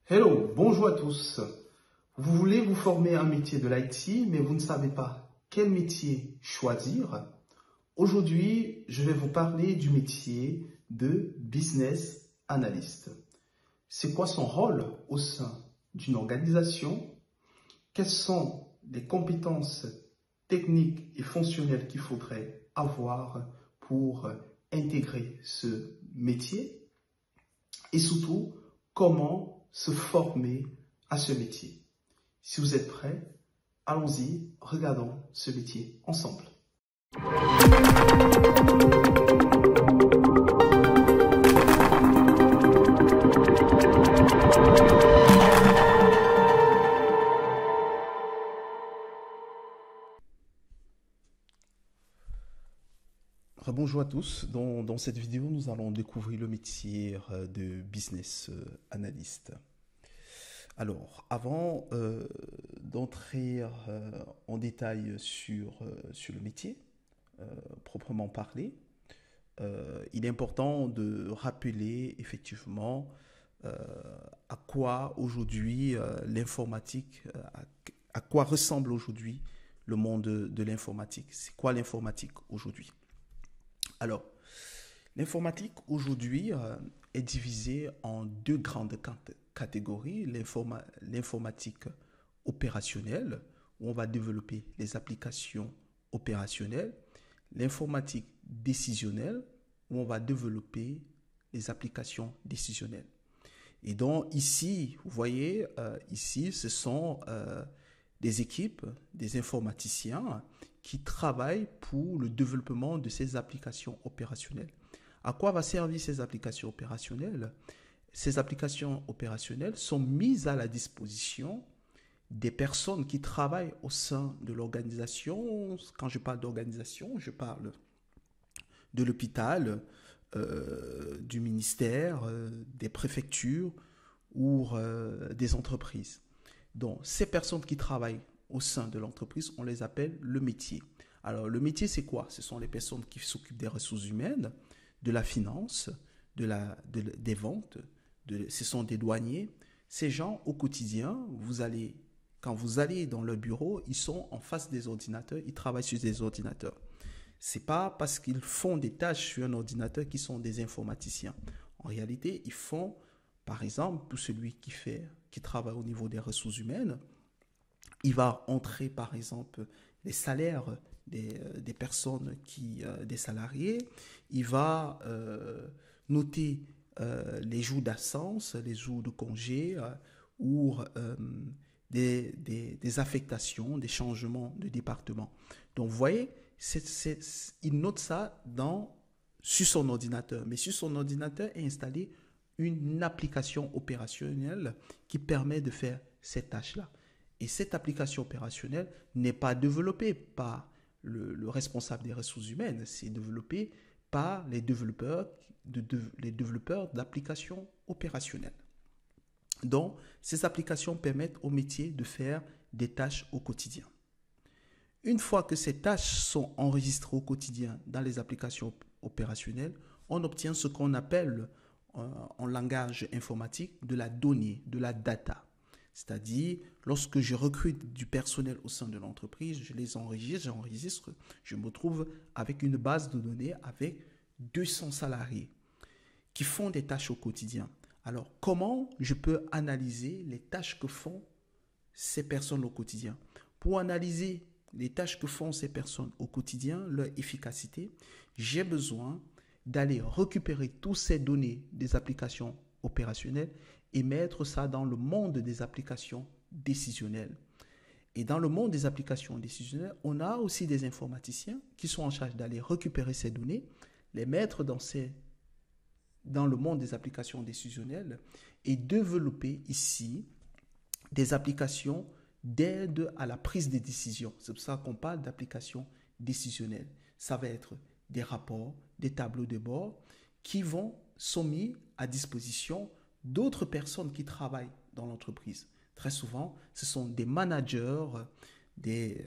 Hello, bonjour à tous. Vous voulez vous former à un métier de l'IT, mais vous ne savez pas quel métier choisir. Aujourd'hui, je vais vous parler du métier de business analyst. C'est quoi son rôle au sein d'une organisation? Quelles sont les compétences techniques et fonctionnelles qu'il faudrait avoir pour intégrer ce métier? Et surtout, comment se former à ce métier. Si vous êtes prêts, allons-y, regardons ce métier ensemble. Bonjour à tous. Dans cette vidéo, nous allons découvrir le métier de business analyst. Alors, avant d'entrer en détail sur le métier, proprement parlé, il est important de rappeler effectivement à quoi aujourd'hui l'informatique, à quoi ressemble aujourd'hui le monde de l'informatique. C'est quoi l'informatique aujourd'hui? Alors, l'informatique aujourd'hui est divisée en deux grandes catégories. L'informatique opérationnelle, où on va développer les applications opérationnelles. L'informatique décisionnelle, où on va développer les applications décisionnelles. Et donc ici, vous voyez, ici, ce sont des équipes, des informaticiens qui travaillent pour le développement de ces applications opérationnelles. À quoi va servir ces applications opérationnelles? Ces applications opérationnelles sont mises à la disposition des personnes qui travaillent au sein de l'organisation. Quand je parle d'organisation, je parle de l'hôpital, du ministère, des préfectures ou des entreprises. Donc, ces personnes qui travaillent au sein de l'entreprise, on les appelle le métier. Alors, le métier, c'est quoi? Ce sont les personnes qui s'occupent des ressources humaines, de la finance, des ventes, ce sont des douaniers. Ces gens, au quotidien, quand vous allez dans leur bureau, ils sont en face des ordinateurs, ils travaillent sur des ordinateurs. Ce n'est pas parce qu'ils font des tâches sur un ordinateur qu'ils sont des informaticiens. En réalité, ils font, par exemple, pour celui qui travaille au niveau des ressources humaines, il va entrer, par exemple, les salaires des personnes, des salariés. Il va noter les jours d'absence, les jours de congé ou des affectations, des changements de département. Donc, vous voyez, il note ça sur son ordinateur. Mais sur son ordinateur est installée une application opérationnelle qui permet de faire ces tâches-là. Et cette application opérationnelle n'est pas développée par le responsable des ressources humaines, c'est développé par les développeurs d'applications opérationnelles. Donc, ces applications permettent au métier de faire des tâches au quotidien. Une fois que ces tâches sont enregistrées au quotidien dans les applications opérationnelles, on obtient ce qu'on appelle en langage informatique de la donnée, de la data. C'est-à-dire, lorsque je recrute du personnel au sein de l'entreprise, je les j'enregistre, je me retrouve avec une base de données avec 200 salariés qui font des tâches au quotidien. Alors, comment je peux analyser les tâches que font ces personnes au quotidien? Pour analyser les tâches que font ces personnes au quotidien, leur efficacité, j'ai besoin d'aller récupérer toutes ces données des applications opérationnelles et mettre ça dans le monde des applications décisionnelles. Et dans le monde des applications décisionnelles, on a aussi des informaticiens qui sont en charge d'aller récupérer ces données, les mettre dans le monde des applications décisionnelles et développer ici des applications d'aide à la prise de décision. C'est pour ça qu'on parle d'applications décisionnelles. Ça va être des rapports, des tableaux de bord qui sont mis à disposition d'autres personnes qui travaillent dans l'entreprise. Très souvent, ce sont des managers, des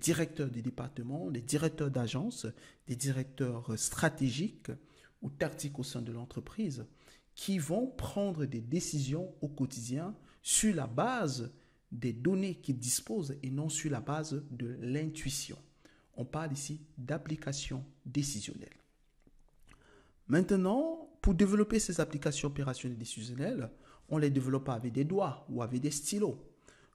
directeurs de département, des directeurs d'agence, des directeurs stratégiques ou tactiques au sein de l'entreprise qui vont prendre des décisions au quotidien sur la base des données qu'ils disposent et non sur la base de l'intuition. On parle ici d'applications décisionnelles. Maintenant, pour développer ces applications opérationnelles décisionnelles, on ne les développe pas avec des doigts ou avec des stylos.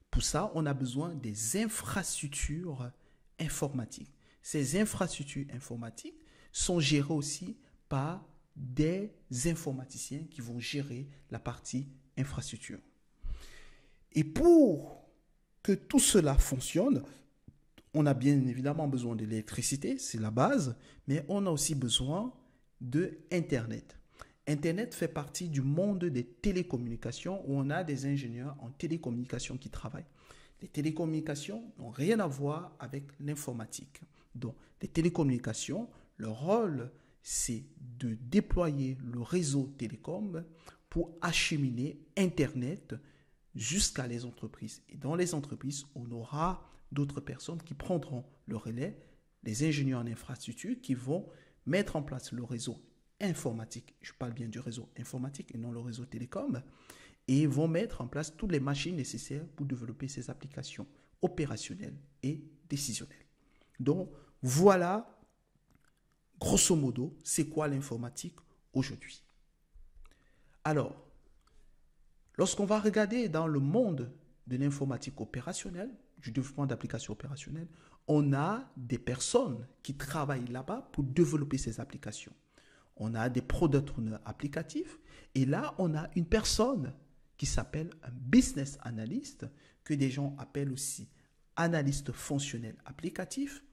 Pour ça, on a besoin des infrastructures informatiques. Ces infrastructures informatiques sont gérées aussi par des informaticiens qui vont gérer la partie infrastructure. Et pour que tout cela fonctionne, on a bien évidemment besoin de l'électricité, c'est la base, mais on a aussi besoin de Internet. Internet fait partie du monde des télécommunications où on a des ingénieurs en télécommunications qui travaillent. Les télécommunications n'ont rien à voir avec l'informatique. Donc, les télécommunications, leur rôle, c'est de déployer le réseau télécom pour acheminer Internet jusqu'à les entreprises. Et dans les entreprises, on aura d'autres personnes qui prendront le relais, les ingénieurs en infrastructure qui vont mettre en place le réseau informatique. Je parle bien du réseau informatique et non le réseau télécom. Et vont mettre en place toutes les machines nécessaires pour développer ces applications opérationnelles et décisionnelles. Donc, voilà, grosso modo, c'est quoi l'informatique aujourd'hui. Alors, lorsqu'on va regarder dans le monde de l'informatique opérationnelle, du développement d'applications opérationnelles, on a des personnes qui travaillent là-bas pour développer ces applications. On a des product owners applicatifs et là, on a une personne qui s'appelle un business analyst, que des gens appellent aussi analyste fonctionnel applicatif.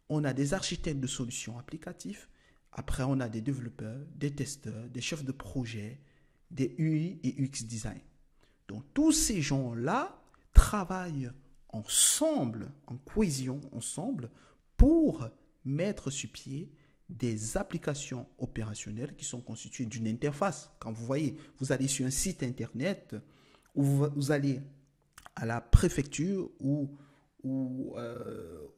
On a des architectes de solutions applicatives. Après, on a des développeurs, des testeurs, des chefs de projet, des UI et UX design. Donc, tous ces gens-là travaillent ensemble, en cohésion ensemble, pour mettre sur pied des applications opérationnelles qui sont constituées d'une interface. Quand vous voyez, vous allez sur un site internet ou vous allez à la préfecture ou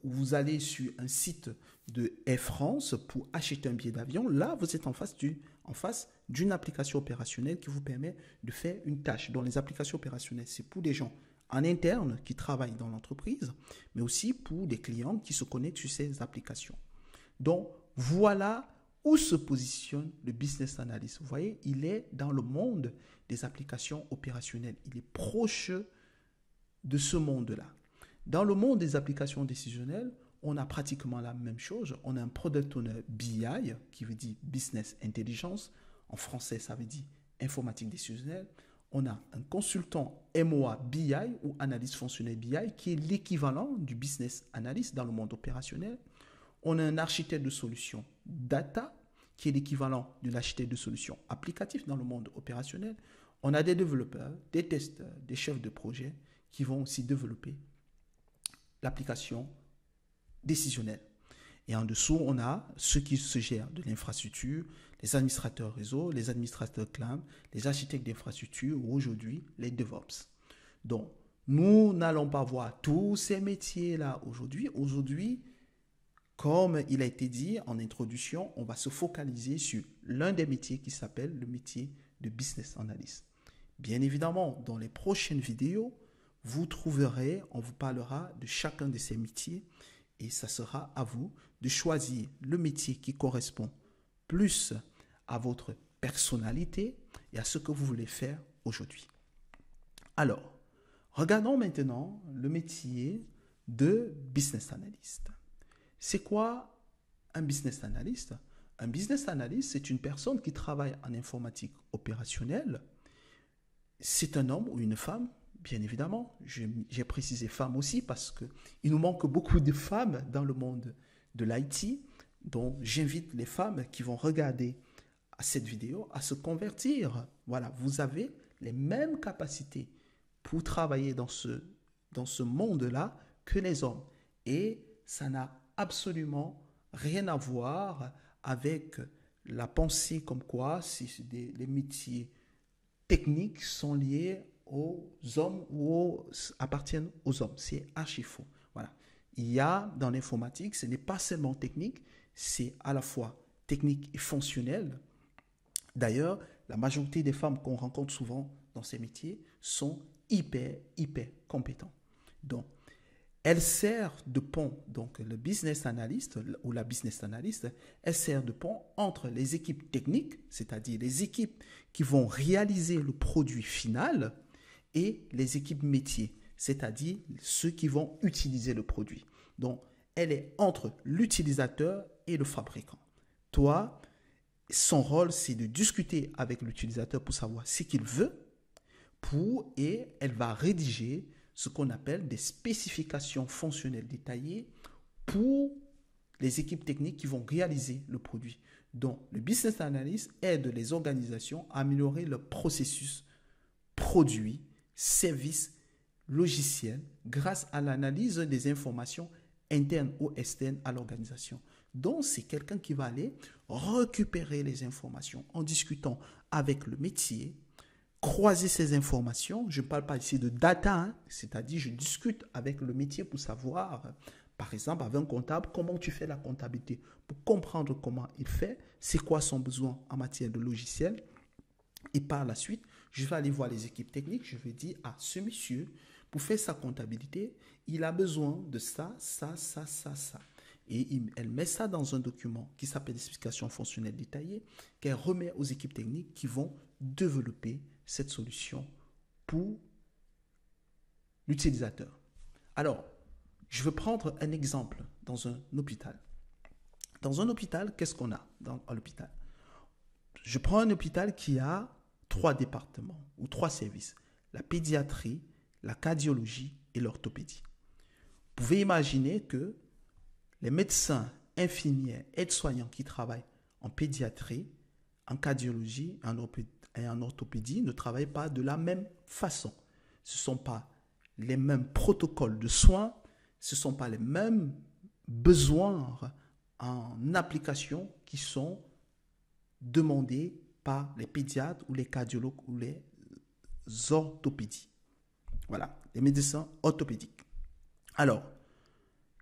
vous allez sur un site de Air France pour acheter un billet d'avion, là, vous êtes en face d'une application opérationnelle qui vous permet de faire une tâche. Donc, les applications opérationnelles, c'est pour des gens en interne qui travaillent dans l'entreprise, mais aussi pour des clients qui se connectent sur ces applications. Donc, voilà où se positionne le business analyst. Vous voyez, il est dans le monde des applications opérationnelles. Il est proche de ce monde-là. Dans le monde des applications décisionnelles, on a pratiquement la même chose. On a un product owner BI, qui veut dire Business Intelligence. En français, ça veut dire informatique décisionnelle. On a un consultant MOA BI ou analyste fonctionnel BI, qui est l'équivalent du business analyst dans le monde opérationnel. On a un architecte de solutions data, qui est l'équivalent de l'architecte de solutions applicatif dans le monde opérationnel. On a des développeurs, des testeurs, des chefs de projet qui vont aussi développer l'application décisionnelle. Et en dessous, on a ceux qui se gèrent de l'infrastructure, les administrateurs réseau, les administrateurs cloud, les architectes d'infrastructure ou aujourd'hui les DevOps. Donc, nous n'allons pas voir tous ces métiers-là aujourd'hui. Aujourd'hui, comme il a été dit en introduction, on va se focaliser sur l'un des métiers qui s'appelle le métier de business analyst. Bien évidemment, dans les prochaines vidéos, vous trouverez, on vous parlera de chacun de ces métiers et ça sera à vous de choisir le métier qui correspond plus à votre personnalité et à ce que vous voulez faire aujourd'hui. Alors, regardons maintenant le métier de business analyst. C'est quoi un business analyst? Un business analyst, c'est une personne qui travaille en informatique opérationnelle. C'est un homme ou une femme, bien évidemment. J'ai précisé femme aussi parce qu'il nous manque beaucoup de femmes dans le monde de l'IT. Donc, j'invite les femmes qui vont regarder cette vidéo à se convertir. Voilà, vous avez les mêmes capacités pour travailler dans ce monde-là que les hommes. Et ça n'a absolument rien à voir avec la pensée comme quoi les métiers techniques sont liés aux hommes ou appartiennent aux hommes. C'est archi faux. Voilà. Il y a dans l'informatique, ce n'est pas seulement technique, c'est à la fois technique et fonctionnel. D'ailleurs, la majorité des femmes qu'on rencontre souvent dans ces métiers sont hyper compétents. Donc, elle sert de pont, donc le business analyst ou la business analyst, elle sert de pont entre les équipes techniques, c'est-à-dire les équipes qui vont réaliser le produit final, et les équipes métiers, c'est-à-dire ceux qui vont utiliser le produit. Donc, elle est entre l'utilisateur et le fabricant. Toi, son rôle, c'est de discuter avec l'utilisateur pour savoir ce qu'il veut, et elle va rédiger ce qu'on appelle des spécifications fonctionnelles détaillées pour les équipes techniques qui vont réaliser le produit. Donc, le business analyst aide les organisations à améliorer leur processus, produit, service, logiciel, grâce à l'analyse des informations internes ou externes à l'organisation. Donc, c'est quelqu'un qui va aller récupérer les informations en discutant avec le métier, croiser ces informations. Je ne parle pas ici de data, hein, c'est-à-dire je discute avec le métier pour savoir, par exemple, avec un comptable, comment tu fais la comptabilité, pour comprendre comment il fait, c'est quoi son besoin en matière de logiciel. Et par la suite, je vais aller voir les équipes techniques, je vais dire à ce monsieur, pour faire sa comptabilité, il a besoin de ça. Et elle met ça dans un document qui s'appelle explication fonctionnelle détaillée, qu'elle remet aux équipes techniques qui vont développer cette solution pour l'utilisateur. Alors, je vais prendre un exemple dans un hôpital. Dans un hôpital, qu'est-ce qu'on a à l'hôpital? Je prends un hôpital qui a 3 départements ou 3 services. La pédiatrie, la cardiologie et l'orthopédie. Vous pouvez imaginer que les médecins, infirmières, aides-soignants qui travaillent en pédiatrie, en cardiologie et en orthopédie ne travaillent pas de la même façon. Ce ne sont pas les mêmes protocoles de soins, ce ne sont pas les mêmes besoins en application qui sont demandés par les pédiatres ou les cardiologues ou les orthopédies. Voilà, les médecins orthopédiques. Alors,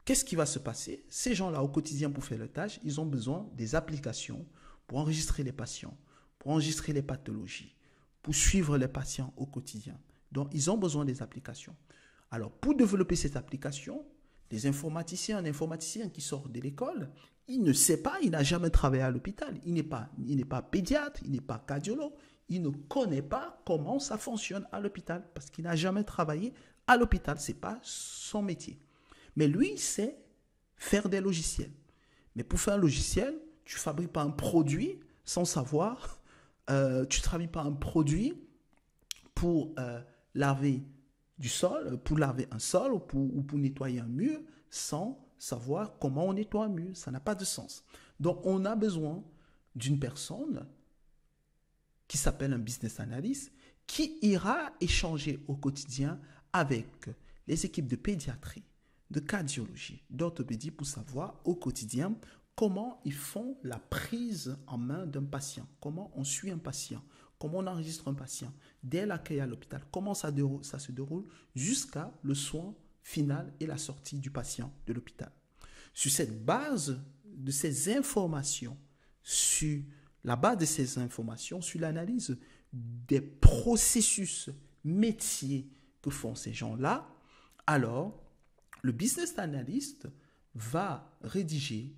qu'est-ce qui va se passer? Ces gens-là, au quotidien, pour faire leur tâche, ils ont besoin des applications pour enregistrer les patients, pour enregistrer les pathologies, pour suivre les patients au quotidien. Donc, ils ont besoin des applications. Alors, pour développer cette application, les informaticiens, un informaticien qui sort de l'école, il ne sait pas, il n'a jamais travaillé à l'hôpital, il n'est pas pédiatre, il n'est pas cardiologue, il ne connaît pas comment ça fonctionne à l'hôpital parce qu'il n'a jamais travaillé à l'hôpital, ce n'est pas son métier. Mais lui, il sait faire des logiciels. Mais pour faire un logiciel, tu ne fabriques pas un produit sans savoir, tu ne travailles pas un produit pour laver du sol, pour laver un sol ou pour nettoyer un mur sans savoir comment on nettoie un mur. Ça n'a pas de sens. Donc, on a besoin d'une personne qui s'appelle un business analyst qui ira échanger au quotidien avec les équipes de pédiatrie, de cardiologie, d'orthopédie pour savoir au quotidien comment ils font la prise en main d'un patient, comment on suit un patient, comment on enregistre un patient dès l'accueil à l'hôpital, comment ça se déroule jusqu'à le soin final et la sortie du patient de l'hôpital. Sur cette base de ces informations, sur la base de ces informations, sur l'analyse des processus métiers que font ces gens-là, alors le business analyst va rédiger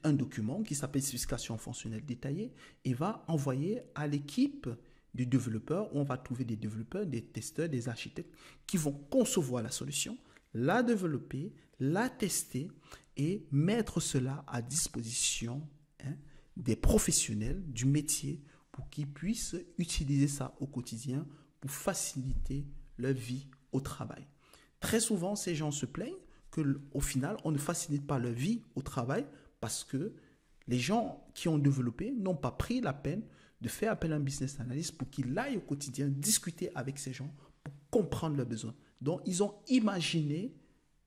un document qui s'appelle spécification fonctionnelle détaillée et va envoyer à l'équipe de développeurs où on va trouver des développeurs, des testeurs, des architectes qui vont concevoir la solution, la développer, la tester et mettre cela à disposition des professionnels du métier pour qu'ils puissent utiliser ça au quotidien pour faciliter leur vie au travail. Très souvent, ces gens se plaignent qu'au final, on ne facilite pas leur vie au travail parce que les gens qui ont développé n'ont pas pris la peine de faire appel à un business analyst pour qu'il aille au quotidien discuter avec ces gens pour comprendre leurs besoins. Donc, ils ont imaginé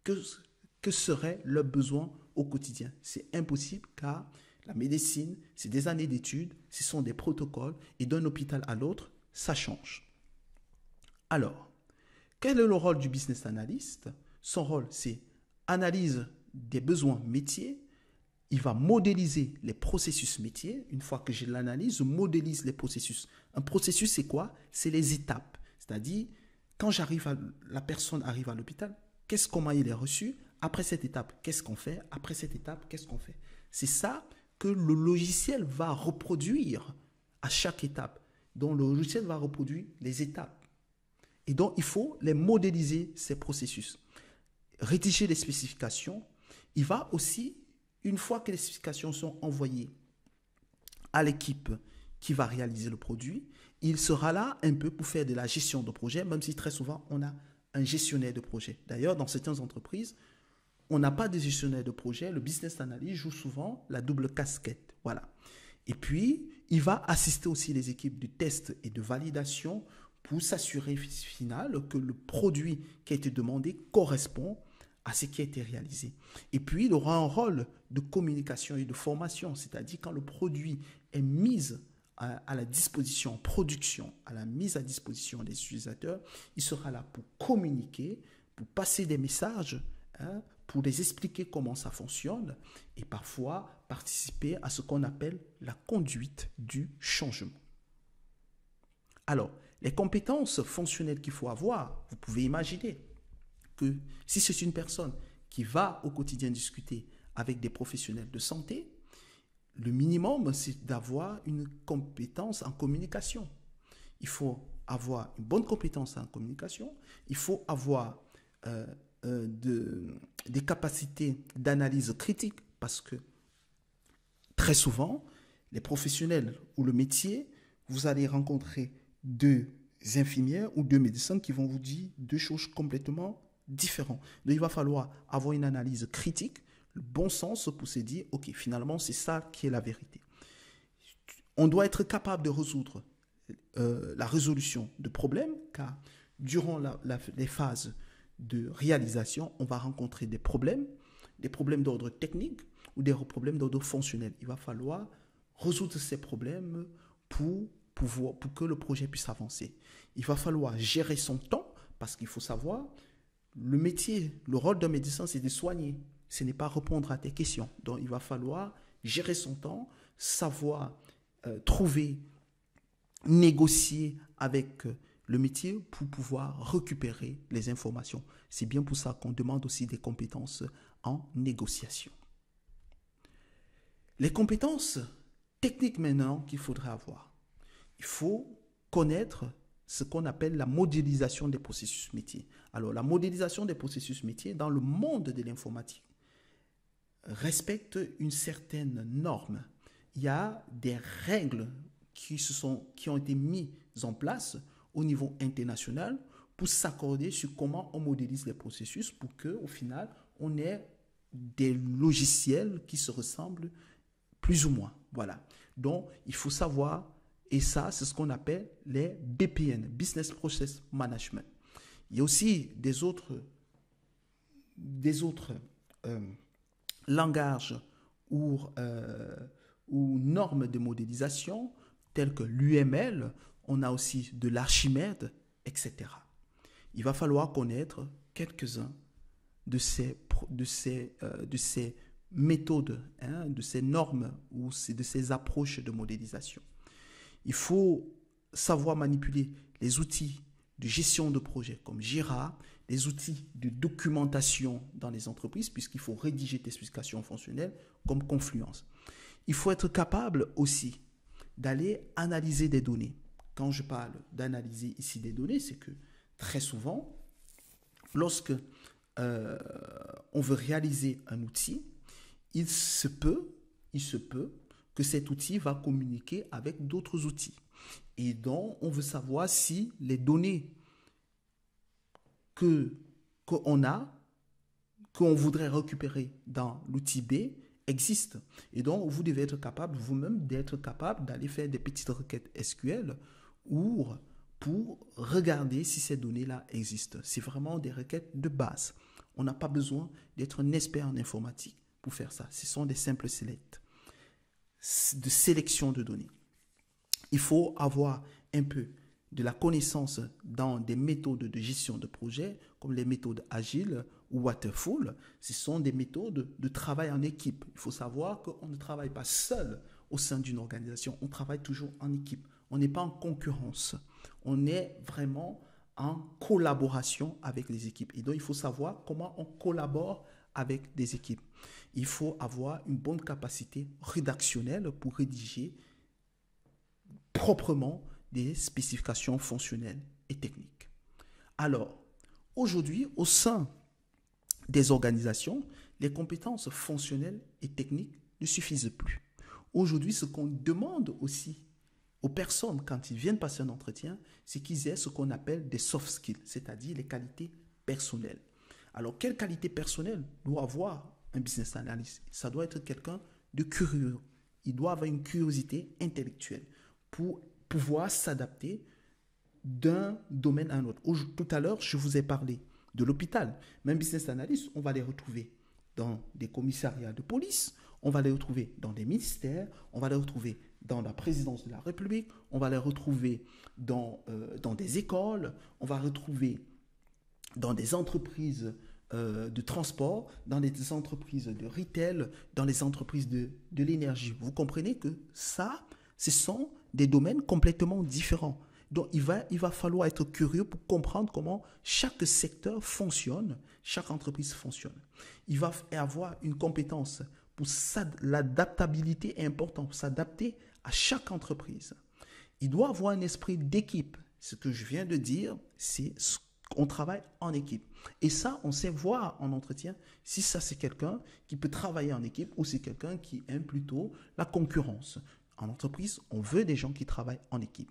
que seraient leurs besoins au quotidien. C'est impossible car la médecine, c'est des années d'études, ce sont des protocoles et d'un hôpital à l'autre, ça change. Alors, quel est le rôle du business analyst? Son rôle, c'est analyse des besoins métiers. il va modéliser les processus métiers. Une fois que j'ai l'analyse, je modélise les processus. Un processus, c'est quoi? C'est les étapes. C'est-à-dire, quand la personne arrive à l'hôpital, comment il est reçu? Après cette étape, qu'est-ce qu'on fait? Après cette étape, qu'est-ce qu'on fait? C'est ça que le logiciel va reproduire à chaque étape. Donc, le logiciel va reproduire les étapes. Et donc, il faut les modéliser, ces processus. Rédiger les spécifications. Il va aussi, une fois que les spécifications sont envoyées à l'équipe qui va réaliser le produit, il sera là un peu pour faire de la gestion de projet, même si très souvent, on a un gestionnaire de projet. D'ailleurs, dans certaines entreprises, on n'a pas de gestionnaire de projet. Le business analyst joue souvent la double casquette. Voilà. Et puis, il va assister aussi les équipes de test et de validation pour s'assurer final que le produit qui a été demandé correspond à ce qui a été réalisé. Et puis, il aura un rôle de communication et de formation, c'est-à-dire quand le produit est mis à la disposition, en production, à la mise à disposition des utilisateurs, il sera là pour communiquer, pour passer des messages, pour les expliquer comment ça fonctionne et parfois participer à ce qu'on appelle la conduite du changement. Alors, les compétences fonctionnelles qu'il faut avoir, vous pouvez imaginer que si c'est une personne qui va au quotidien discuter avec des professionnels de santé, le minimum, c'est d'avoir une compétence en communication. Il faut avoir une bonne compétence en communication. Il faut avoir des capacités d'analyse critique parce que très souvent, les professionnels ou le métier, vous allez rencontrer deux infirmières ou deux médecins qui vont vous dire deux choses complètement différentes. Donc, il va falloir avoir une analyse critique, le bon sens pour se dire, ok, finalement, c'est ça qui est la vérité. On doit être capable de résoudre la résolution de problèmes, car durant les phases de réalisation, on va rencontrer des problèmes d'ordre technique ou des problèmes d'ordre fonctionnel. Il va falloir résoudre ces problèmes pour que le projet puisse avancer. Il va falloir gérer son temps, parce qu'il faut savoir, le métier, le rôle d'un médecin, c'est de soigner. Ce n'est pas répondre à tes questions. Donc, il va falloir gérer son temps, savoir trouver, négocier avec le métier pour pouvoir récupérer les informations. C'est bien pour ça qu'on demande aussi des compétences en négociation. Les compétences techniques maintenant qu'il faudrait avoir. Il faut connaître ce qu'on appelle la modélisation des processus métiers. Alors, la modélisation des processus métiers dans le monde de l'informatique respecte une certaine norme. Il y a des règles qui ont été mises en place au niveau international pour s'accorder sur comment on modélise les processus pour qu'au final, on ait des logiciels qui se ressemblent plus ou moins. Voilà. Donc, il faut savoir, et ça, c'est ce qu'on appelle les BPM, Business Process Management. Il y a aussi des autres langages ou normes de modélisation telles que l'UML, on a aussi de l'Archimède, etc. Il va falloir connaître quelques-uns de ces méthodes, de ces normes ou de ces approches de modélisation. Il faut savoir manipuler les outils de gestion de projet comme Jira, les outils de documentation dans les entreprises, puisqu'il faut rédiger des spécifications fonctionnelles comme Confluence. Il faut être capable aussi d'aller analyser des données. Quand je parle d'analyser ici des données, c'est que très souvent, lorsque on veut réaliser un outil, il se peut que cet outil va communiquer avec d'autres outils. Et donc, on veut savoir si les données qu'on voudrait récupérer dans l'outil B existent. Et donc, vous devez être capable vous-même d'aller faire des petites requêtes SQL pour regarder si ces données-là existent. C'est vraiment des requêtes de base. On n'a pas besoin d'être un expert en informatique pour faire ça. Ce sont des simples selects de sélection de données. Il faut avoir un peu de la connaissance dans des méthodes de gestion de projet, comme les méthodes agiles ou waterfall. Ce sont des méthodes de travail en équipe. Il faut savoir qu'on ne travaille pas seul au sein d'une organisation, on travaille toujours en équipe. On n'est pas en concurrence, on est vraiment en collaboration avec les équipes. Et donc, il faut savoir comment on collabore avec des équipes. Il faut avoir une bonne capacité rédactionnelle pour rédiger proprement des spécifications fonctionnelles et techniques. Alors, aujourd'hui, au sein des organisations, les compétences fonctionnelles et techniques ne suffisent plus. Aujourd'hui, ce qu'on demande aussi aux personnes quand ils viennent passer un entretien, c'est qu'ils aient ce qu'on appelle des soft skills, c'est-à-dire les qualités personnelles. Alors, quelle qualité personnelle doit avoir un business analyst? Ça doit être quelqu'un de curieux. Il doit avoir une curiosité intellectuelle pour pouvoir s'adapter d'un domaine à un autre. Tout à l'heure, je vous ai parlé de l'hôpital. Même business analyst, on va les retrouver dans des commissariats de police, on va les retrouver dans des ministères, on va les retrouver dans la présidence de la République, on va les retrouver dans des écoles, on va les retrouver dans des entreprises de transport, dans des entreprises de retail, dans les entreprises de l'énergie. Vous comprenez que ça, ce sont des domaines complètement différents. Donc, il va falloir être curieux pour comprendre comment chaque secteur fonctionne, chaque entreprise fonctionne. Il va avoir une compétence pour l'adaptabilité est importante, pour s'adapter à chaque entreprise. Il doit avoir un esprit d'équipe. Ce que je viens de dire, c'est qu'on travaille en équipe. Et ça, on sait voir en entretien si ça c'est quelqu'un qui peut travailler en équipe ou c'est quelqu'un qui aime plutôt la concurrence. En entreprise, on veut des gens qui travaillent en équipe.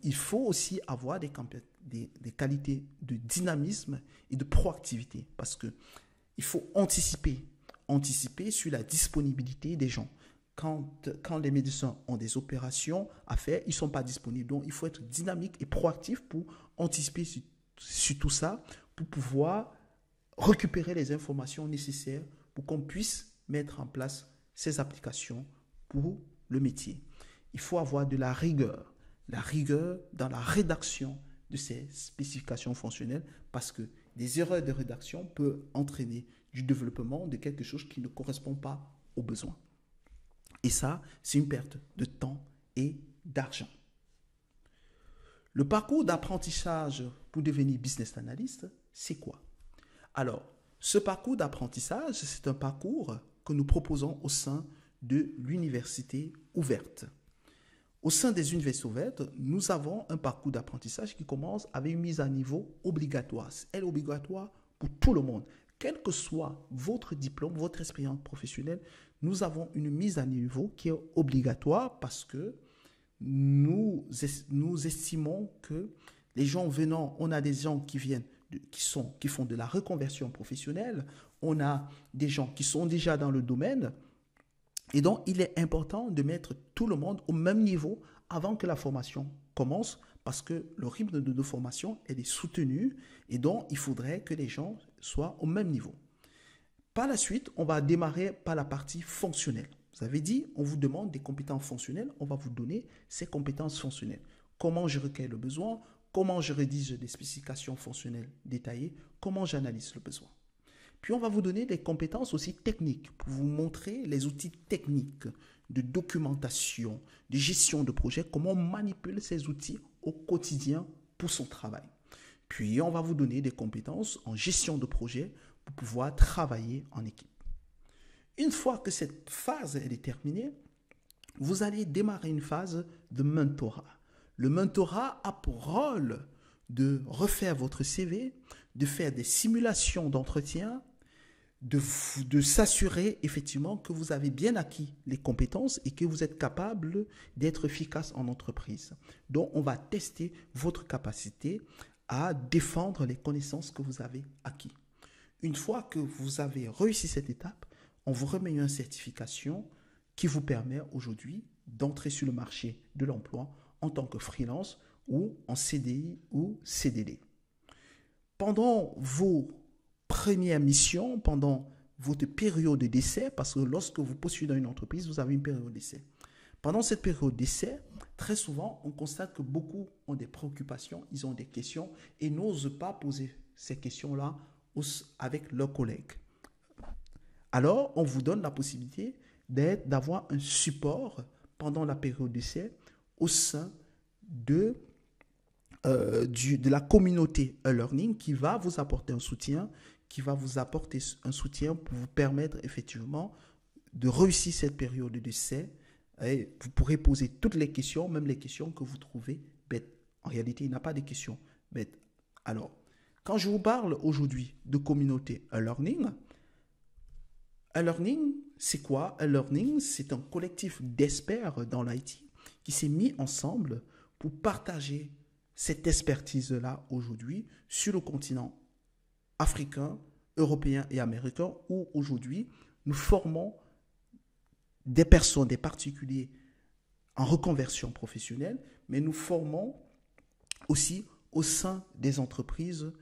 Il faut aussi avoir des qualités de dynamisme et de proactivité parce qu'il faut anticiper sur la disponibilité des gens. Quand les médecins ont des opérations à faire, ils ne sont pas disponibles. Donc, il faut être dynamique et proactif pour anticiper sur tout ça, pour pouvoir récupérer les informations nécessaires pour qu'on puisse mettre en place ces applications pour le métier. Il faut avoir de la rigueur dans la rédaction de ces spécifications fonctionnelles parce que des erreurs de rédaction peuvent entraîner du développement de quelque chose qui ne correspond pas aux besoins. Et ça, c'est une perte de temps et d'argent. Le parcours d'apprentissage pour devenir business analyst, c'est quoi? Alors, ce parcours d'apprentissage, c'est un parcours que nous proposons au sein de l'université ouverte. Au sein des universités ouvertes, nous avons un parcours d'apprentissage qui commence avec une mise à niveau obligatoire. Elle est obligatoire pour tout le monde. Quel que soit votre diplôme, votre expérience professionnelle, nous avons une mise à niveau qui est obligatoire parce que nous estimons que les gens venant, on a des gens qui viennent, qui font de la reconversion professionnelle, on a des gens qui sont déjà dans le domaine, et donc il est important de mettre tout le monde au même niveau avant que la formation commence parce que le rythme de formation est soutenu et donc il faudrait que les gens soient au même niveau. Par la suite, on va démarrer par la partie fonctionnelle. Vous avez dit, on vous demande des compétences fonctionnelles, on va vous donner ces compétences fonctionnelles. Comment je recueille le besoin, comment je rédige des spécifications fonctionnelles détaillées, comment j'analyse le besoin. Puis on va vous donner des compétences aussi techniques pour vous montrer les outils techniques de documentation, de gestion de projet, comment on manipule ces outils au quotidien pour son travail. Puis on va vous donner des compétences en gestion de projet pour pouvoir travailler en équipe. Une fois que cette phase est terminée, vous allez démarrer une phase de mentorat. Le mentorat a pour rôle de refaire votre CV, de faire des simulations d'entretien, de s'assurer effectivement que vous avez bien acquis les compétences et que vous êtes capable d'être efficace en entreprise. Donc, on va tester votre capacité à défendre les connaissances que vous avez acquis. Une fois que vous avez réussi cette étape, on vous remet une certification qui vous permet aujourd'hui d'entrer sur le marché de l'emploi en tant que freelance ou en CDI ou CDD. Pendant vos premières missions, pendant votre période d'essai, parce que lorsque vous postulez dans une entreprise, vous avez une période d'essai. Pendant cette période d'essai, très souvent, on constate que beaucoup ont des préoccupations, ils ont des questions et n'osent pas poser ces questions-là avec leurs collègues. Alors, on vous donne la possibilité d'avoir un support pendant la période d'essai au sein de la communauté e-learning qui va vous apporter un soutien, pour vous permettre effectivement de réussir cette période d'essai. Et vous pourrez poser toutes les questions, même les questions que vous trouvez bêtes. En réalité, il n'y a pas de questions bêtes. Alors, quand je vous parle aujourd'hui de communauté e-learning, e-learning, c'est quoi? E-learning, c'est un collectif d'experts dans l'IT qui s'est mis ensemble pour partager cette expertise-là aujourd'hui sur le continent africain, européen et américain, où aujourd'hui nous formons des personnes, des particuliers en reconversion professionnelle, mais nous formons aussi au sein des entreprises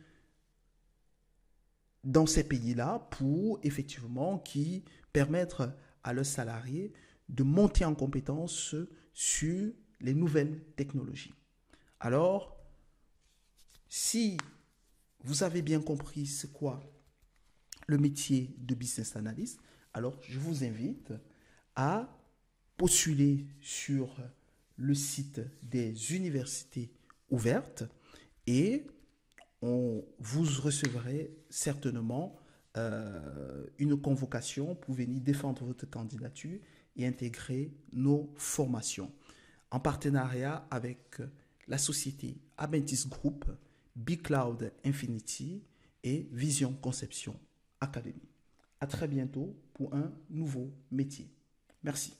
dans ces pays-là pour effectivement qui permettre à leurs salariés de monter en compétence sur les nouvelles technologies. Alors, si vous avez bien compris c'est quoi le métier de business analyst, alors je vous invite à postuler sur le site des universités ouvertes et vous recevrez certainement une convocation pour venir défendre votre candidature et intégrer nos formations en partenariat avec la société Abentis Group, BigCloud Infinity et Vision Conception Academy. À très bientôt pour un nouveau métier. Merci.